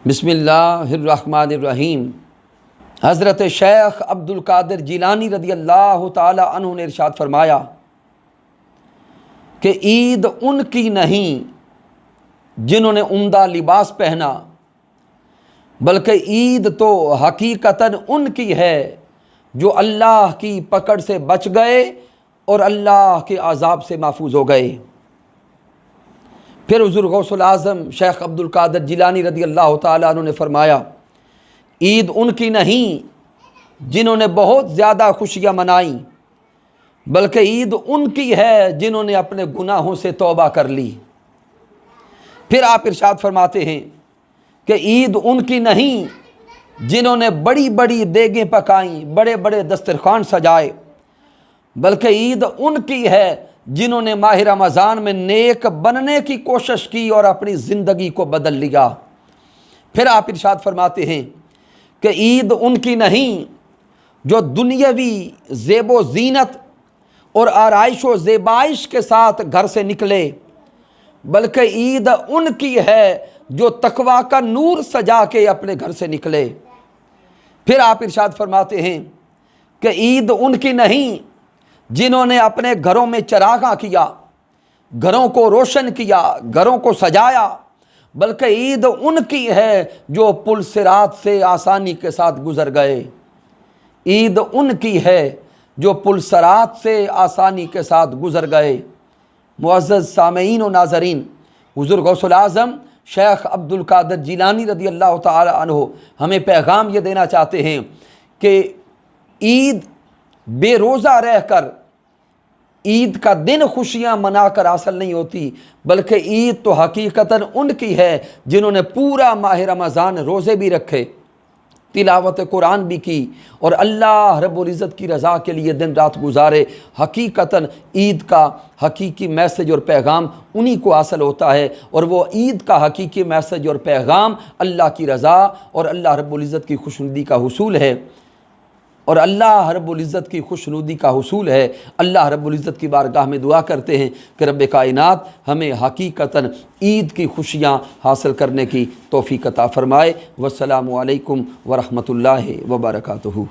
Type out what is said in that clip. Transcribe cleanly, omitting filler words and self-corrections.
बिस्मिल्लाहिर्रहमानिर्रहीम। हज़रत शेख अब्दुल कादिर जिलानी रदी अल्लाह ताला अन्हु ने इरशाद फरमाया कि ईद उनकी नहीं जिन्होंने उम्दा लिबास पहना, बल्कि ईद तो हकीकतन उनकी है जो अल्लाह की पकड़ से बच गए और अल्लाह के अज़ाब से महफूज हो गए। फिर हुज़ूर गौसुल आज़म शेख अब्दुल कादिर जिलानी रदी अल्लाह ताला अन्हु ने फरमाया, ईद उनकी नहीं जिन्होंने बहुत ज़्यादा खुशियाँ मनाई, बल्कि ईद उनकी है जिन्होंने अपने गुनाहों से तौबा कर ली। फिर आप इरशाद फरमाते हैं कि ईद उनकी नहीं जिन्होंने बड़ी बड़ी देगें पकाई, बड़े बड़े दस्तरखान सजाए, बल्कि ईद उनकी है जिन्होंने माह रमज़ान में नेक बनने की कोशिश की और अपनी ज़िंदगी को बदल लिया। फिर आप इरशाद फरमाते हैं कि ईद उनकी नहीं जो दुनियावी ज़ेबो ज़ीनत और आराइश व ज़ेबाइश के साथ घर से निकले, बल्कि ईद उनकी है जो तकवा का नूर सजा के अपने घर से निकले। फिर आप इरशाद फरमाते हैं कि ईद उनकी नहीं जिन्होंने अपने घरों में चरागा किया, घरों को रोशन किया, घरों को सजाया, बल्कि ईद उनकी है जो पुल सिरात से आसानी के साथ गुजर गए। ईद उनकी है जो पुल सिरात से आसानी के साथ गुजर गए। मुअज़्ज़ज़ सामईन व नाज़रीन, हुज़ूर गौसुल आज़म शेख अब्दुल कादिर जिलानी रदी अल्लाह ताला अन्हु हमें पैगाम ये देना चाहते हैं कि ईद बेरोज़ा रहकर ईद का दिन खुशियाँ मनाकर हासिल नहीं होती, बल्कि ईद तो हकीकतन उनकी है जिन्होंने पूरा माह रमज़ान रोज़े भी रखे, तिलावत कुरान भी की और अल्लाह रब्बुल इज़्ज़त की रज़ा के लिए दिन रात गुजारे। हकीकतन ईद का हकीकी मैसेज और पैगाम उन्हीं को हासिल होता है, और वो ईद का हकीकी मैसेज और पैगाम अल्लाह की रज़ा और अल्लाह रब्बुल इज़्ज़त की खुशनुदी का हुसूल है। और अल्लाह रब्बुल इज़्ज़त की खुशनुदी का हुसूल है। अल्लाह रब्बुल इज़्ज़त की बारगाह में दुआ करते हैं कि रब्बे कायनात हमें हकीकतन ईद की खुशियाँ हासिल करने की तौफ़ीक़ अता फ़रमाए। वस्सलामु अलैकुम व रहमतुल्लाहि व बरकातुहू।